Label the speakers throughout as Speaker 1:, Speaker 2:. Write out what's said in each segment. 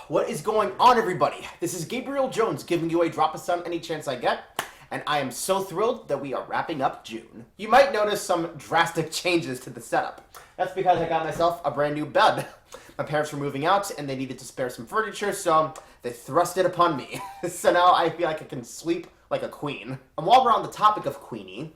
Speaker 1: What is going on, everybody? This is Gabriel Jones giving you a drop of sun any chance I get, and I am so thrilled that we are wrapping up June. You might notice some drastic changes to the setup. That's because I got myself a brand new bed. My parents were moving out and they needed to spare some furniture, so they thrust it upon me. So now I feel like I can sleep like a queen. And while we're on the topic of Queenie,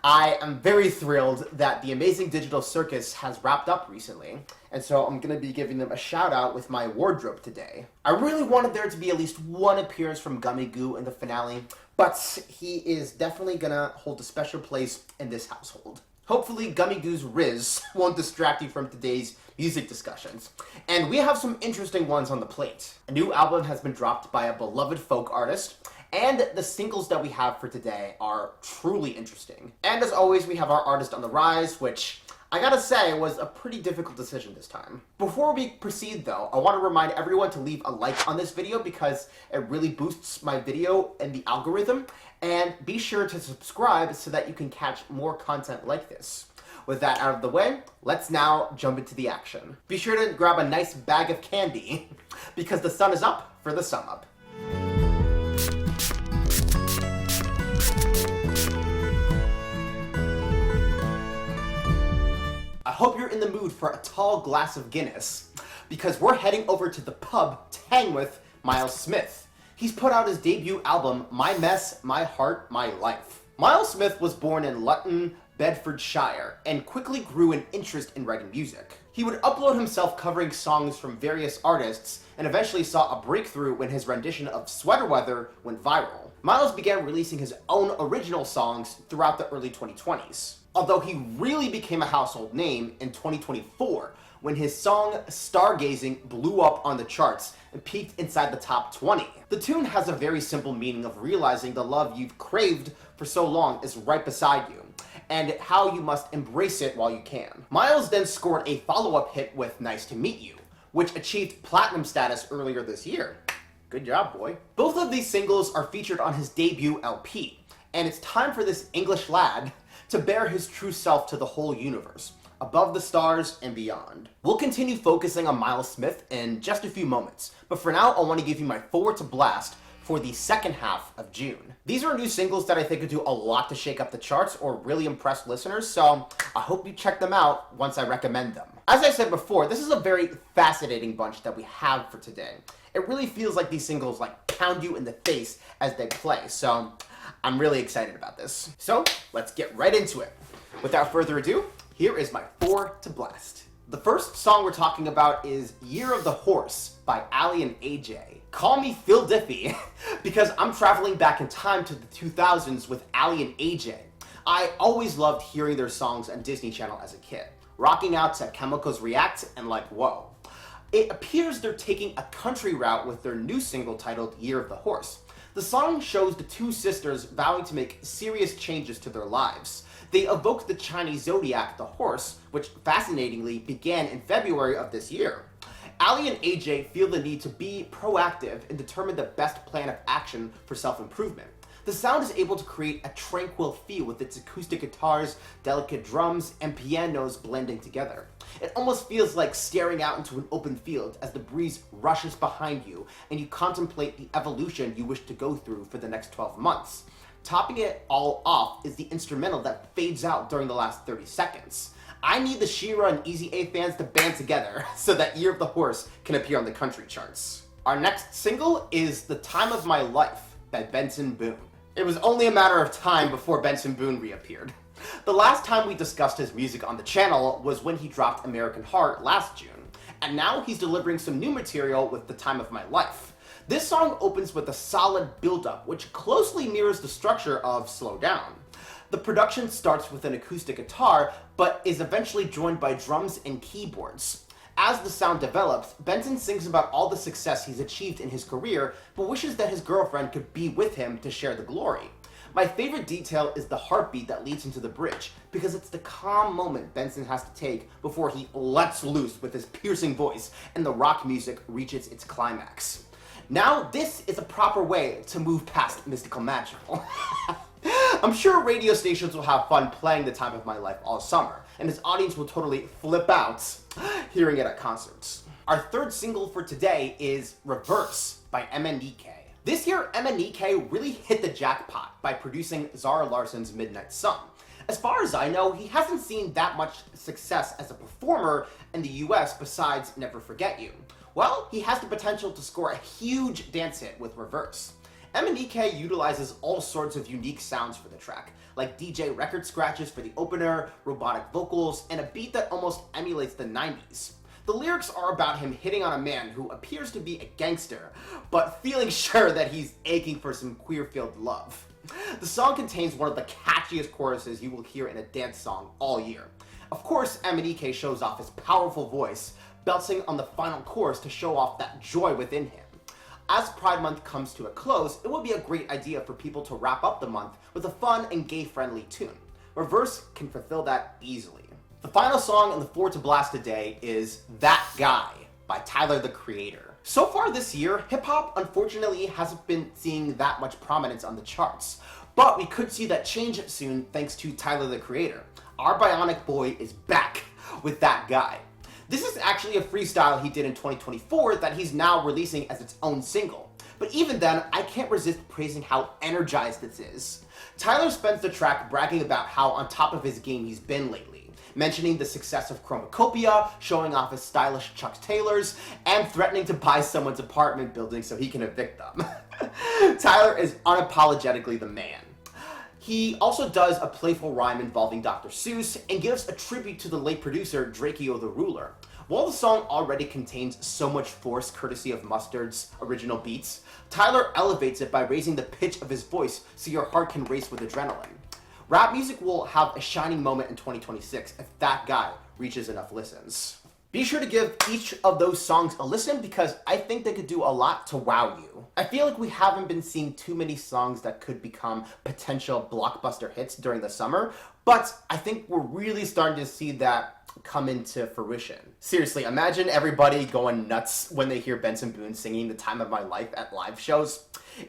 Speaker 1: I am very thrilled that the Amazing Digital Circus has wrapped up recently, and so I'm going to be giving them a shout out with my wardrobe today. I really wanted there to be at least one appearance from Gummy Goo in the finale, but he is definitely going to hold a special place in this household. Hopefully Gummy Goo's Riz won't distract you from today's music discussions. And we have some interesting ones on the plate. A new album has been dropped by a beloved folk artist, and the singles that we have for today are truly interesting. And as always, we have our artist on the rise, which I gotta say was a pretty difficult decision this time. Before we proceed though, I want to remind everyone to leave a like on this video because it really boosts my video and the algorithm, and be sure to subscribe so that you can catch more content like this. With that out of the way, let's now jump into the action. Be sure to grab a nice bag of candy because the sun is up for the sum up. I hope you're in the mood for a tall glass of Guinness, because we're heading over to the pub to hang with Myles Smith. He's put out his debut album, My Mess, My Heart, My Life. Myles Smith was born in Luton, Bedfordshire, and quickly grew an interest in writing music. He would upload himself covering songs from various artists, and eventually saw a breakthrough when his rendition of Sweater Weather went viral. Myles began releasing his own original songs throughout the early 2020s. Although he really became a household name in 2024 when his song Stargazing blew up on the charts and peaked inside the top 20. The tune has a very simple meaning of realizing the love you've craved for so long is right beside you, and how you must embrace it while you can. Myles then scored a follow-up hit with Nice to Meet You, which achieved platinum status earlier this year. Good job, boy. Both of these singles are featured on his debut LP, and it's time for this English lad to bear his true self to the whole universe, above the stars and beyond. We'll continue focusing on Myles Smith in just a few moments, but for now I want to give you my forward to blast for the second half of June. These are new singles that I think could do a lot to shake up the charts or really impress listeners, so I hope you check them out once I recommend them. As I said before, this is a very fascinating bunch that we have for today. It really feels like these singles pound you in the face as they play, so I'm really excited about this. So let's get right into it. Without further ado, here is my four to blast. The first song we're talking about is Year of the Horse by Aly and AJ. Call me Phil Diffie, because I'm traveling back in time to the 2000s with Aly and AJ. I always loved hearing their songs on Disney Channel as a kid, rocking out to Chemicals React and whoa. It appears they're taking a country route with their new single titled Year of the Horse. The song shows the two sisters vowing to make serious changes to their lives. They evoke the Chinese zodiac, the horse, which fascinatingly began in February of this year. Aly and AJ feel the need to be proactive and determine the best plan of action for self-improvement. The sound is able to create a tranquil feel with its acoustic guitars, delicate drums, and pianos blending together. It almost feels like staring out into an open field as the breeze rushes behind you and you contemplate the evolution you wish to go through for the next 12 months. Topping it all off is the instrumental that fades out during the last 30 seconds. I need the She-Ra and Easy A fans to band together so that Year of the Horse can appear on the country charts. Our next single is The Time of My Life by Benson Boone. It was only a matter of time before Benson Boone reappeared. The last time we discussed his music on the channel was when he dropped American Heart last June, and now he's delivering some new material with The Time of My Life. This song opens with a solid build-up, which closely mirrors the structure of Slow Down. The production starts with an acoustic guitar, but is eventually joined by drums and keyboards. As the sound develops, Benson sings about all the success he's achieved in his career, but wishes that his girlfriend could be with him to share the glory. My favorite detail is the heartbeat that leads into the bridge, because it's the calm moment Benson has to take before he lets loose with his piercing voice and the rock music reaches its climax. Now this is a proper way to move past mystical magical. I'm sure radio stations will have fun playing The Time of My Life all summer, and his audience will totally flip out hearing it at concerts. Our third single for today is Reverse by MNEK. This year, MNEK really hit the jackpot by producing Zara Larsson's Midnight Sun. As far as I know, he hasn't seen that much success as a performer in the US besides Never Forget You. Well, he has the potential to score a huge dance hit with Reverse. MNEK utilizes all sorts of unique sounds for the track, like DJ record scratches for the opener, robotic vocals, and a beat that almost emulates the 90s. The lyrics are about him hitting on a man who appears to be a gangster, but feeling sure that he's aching for some queer-filled love. The song contains one of the catchiest choruses you will hear in a dance song all year. Of course, MNEK shows off his powerful voice, belting on the final chorus to show off that joy within him. As Pride Month comes to a close, it would be a great idea for people to wrap up the month with a fun and gay-friendly tune. Reverse can fulfill that easily. The final song in the For to Blast today is That Guy by Tyler, the Creator. So far this year, hip-hop unfortunately hasn't been seeing that much prominence on the charts, but we could see that change soon thanks to Tyler, the Creator. Our bionic boy is back with That Guy. This is actually a freestyle he did in 2024 that he's now releasing as its own single. But even then, I can't resist praising how energized this is. Tyler spends the track bragging about how on top of his game he's been lately, mentioning the success of Chromacopia, showing off his stylish Chuck Taylors, and threatening to buy someone's apartment building so he can evict them. Tyler is unapologetically the man. He also does a playful rhyme involving Dr. Seuss and gives a tribute to the late producer Drakeo the Ruler. While the song already contains so much force courtesy of Mustard's original beats, Tyler elevates it by raising the pitch of his voice so your heart can race with adrenaline. Rap music will have a shining moment in 2026 if That Guy reaches enough listens. Be sure to give each of those songs a listen because I think they could do a lot to wow you. I feel like we haven't been seeing too many songs that could become potential blockbuster hits during the summer, but I think we're really starting to see that come into fruition. Seriously, imagine everybody going nuts when they hear Benson Boone singing The Time of My Life at live shows.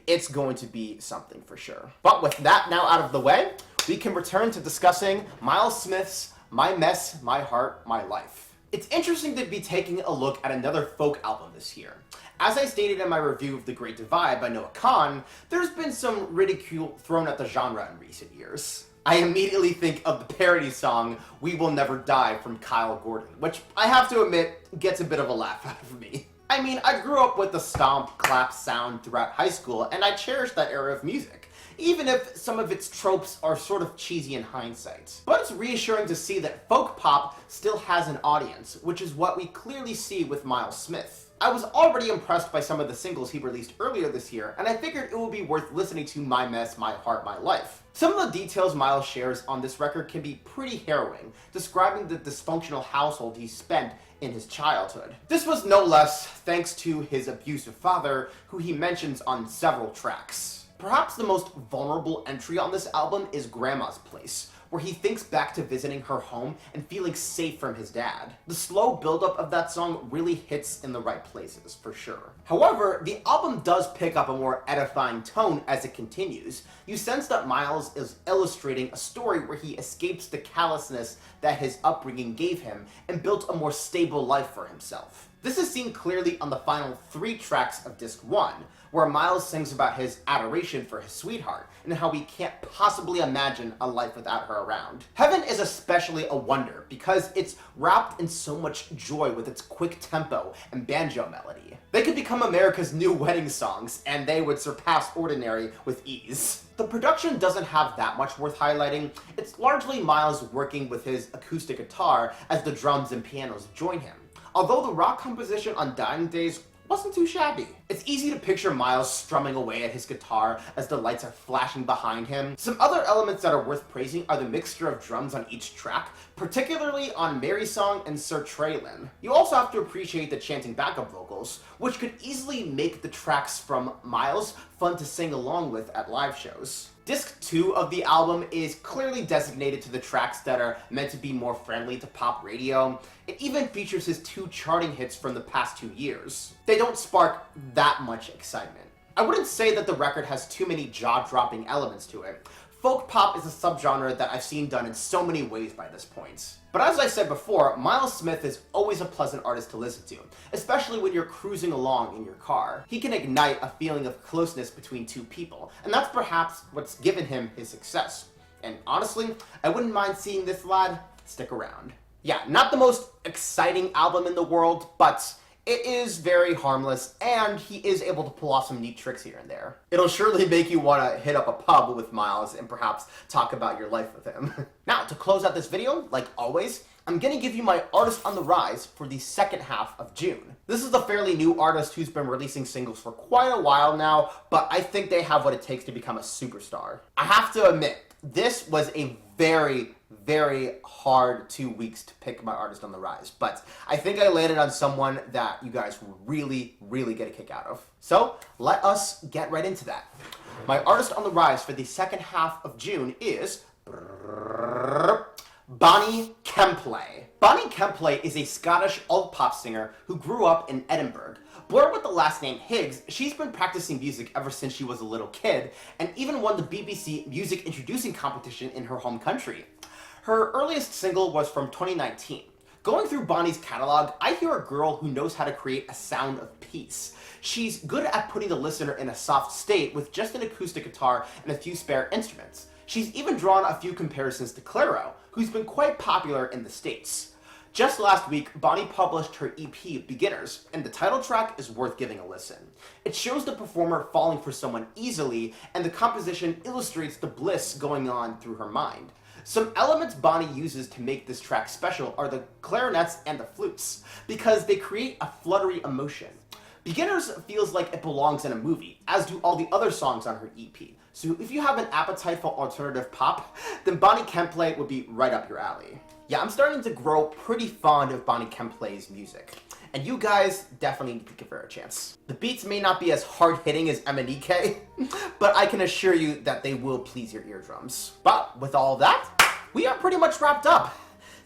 Speaker 1: It's going to be something for sure. But with that now out of the way, we can return to discussing Myles Smith's My Mess, My Heart, My Life. It's interesting to be taking a look at another folk album this year. As I stated in my review of The Great Divide by Noah Kahn, there's been some ridicule thrown at the genre in recent years. I immediately think of the parody song We Will Never Die from Kyle Gordon, which I have to admit gets a bit of a laugh out of me. I mean, I grew up with the stomp, clap sound throughout high school, and I cherish that era of music, even if some of its tropes are sort of cheesy in hindsight. But it's reassuring to see that folk pop still has an audience, which is what we clearly see with Myles Smith. I was already impressed by some of the singles he released earlier this year, and I figured it would be worth listening to My Mess, My Heart, My Life. Some of the details Myles shares on this record can be pretty harrowing, describing the dysfunctional household he spent in his childhood. This was no less thanks to his abusive father, who he mentions on several tracks. Perhaps the most vulnerable entry on this album is Grandma's Place, where he thinks back to visiting her home and feeling safe from his dad. The slow buildup of that song really hits in the right places, for sure. However, the album does pick up a more edifying tone as it continues. You sense that Myles is illustrating a story where he escapes the callousness that his upbringing gave him and built a more stable life for himself. This is seen clearly on the final 3 tracks of Disc 1, where Myles sings about his adoration for his sweetheart and how he can't possibly imagine a life without her around. Heaven is especially a wonder because it's wrapped in so much joy with its quick tempo and banjo melody. They could become America's new wedding songs, and they would surpass Ordinary with ease. The production doesn't have that much worth highlighting. It's largely Myles working with his acoustic guitar as the drums and pianos join him. Although the rock composition on Dying Days wasn't too shabby. It's easy to picture Myles strumming away at his guitar as the lights are flashing behind him. Some other elements that are worth praising are the mixture of drums on each track, particularly on Mary Song and Sir Traylon. You also have to appreciate the chanting backup vocals, which could easily make the tracks from Myles fun to sing along with at live shows. Disc 2 of the album is clearly designated to the tracks that are meant to be more friendly to pop radio. It even features his 2 charting hits from the past 2 years. They don't spark that much excitement. I wouldn't say that the record has too many jaw-dropping elements to it. Folk pop is a subgenre that I've seen done in so many ways by this point. But as I said before, Myles Smith is always a pleasant artist to listen to, especially when you're cruising along in your car. He can ignite a feeling of closeness between two people, and that's perhaps what's given him his success. And honestly, I wouldn't mind seeing this lad stick around. Yeah, not the most exciting album in the world, but it is very harmless, and he is able to pull off some neat tricks here and there. It'll surely make you want to hit up a pub with Myles and perhaps talk about your life with him. Now, to close out this video, like always, I'm gonna give you my artist on the rise for the second half of June. This is a fairly new artist who's been releasing singles for quite a while now, but I think they have what it takes to become a superstar. I have to admit, this was a very hard 2 weeks to pick my artist on the rise, but I think I landed on someone that you guys will really get a kick out of. So let us get right into that. My artist on the rise for the second half of June is Bonnie Kemplay. Bonnie Kemplay is a Scottish alt-pop singer who grew up in Edinburgh. Born with the last name Higgs, she's been practicing music ever since she was a little kid, and even won the BBC Music Introducing competition in her home country. Her earliest single was from 2019. Going through Bonnie's catalog, I hear a girl who knows how to create a sound of peace. She's good at putting the listener in a soft state with just an acoustic guitar and a few spare instruments. She's even drawn a few comparisons to Clairo, who's been quite popular in the States. Just last week, Bonnie published her EP, Beginners, and the title track is worth giving a listen. It shows the performer falling for someone easily, and the composition illustrates the bliss going on through her mind. Some elements Bonnie uses to make this track special are the clarinets and the flutes, because they create a fluttery emotion. Beginners feels like it belongs in a movie, as do all the other songs on her EP. So if you have an appetite for alternative pop, then Bonnie Kemplay would be right up your alley. Yeah, I'm starting to grow pretty fond of Bonnie Kemplay's music, and you guys definitely need to give her a chance. The beats may not be as hard-hitting as MNEK, but I can assure you that they will please your eardrums. But with all of that, we are pretty much wrapped up.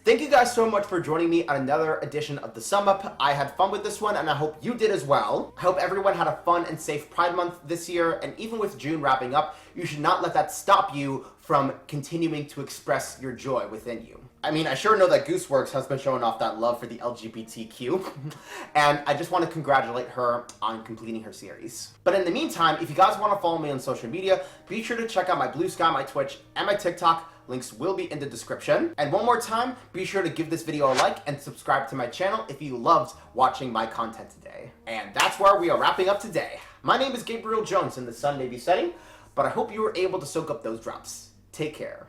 Speaker 1: Thank you guys so much for joining me on another edition of The Sum Up. I had fun with this one, and I hope you did as well. I hope everyone had a fun and safe Pride Month this year, and even with June wrapping up, you should not let that stop you from continuing to express your joy within you. I mean, I sure know that Gooseworks has been showing off that love for the LGBTQ, and I just want to congratulate her on completing her series. But in the meantime, if you guys want to follow me on social media, be sure to check out my Blue Sky, my Twitch, and my TikTok. Links will be in the description. And one more time, be sure to give this video a like and subscribe to my channel if you loved watching my content today. And that's where we are wrapping up today. My name is Gabriel Jones, and the sun may be setting, but I hope you were able to soak up those drops. Take care.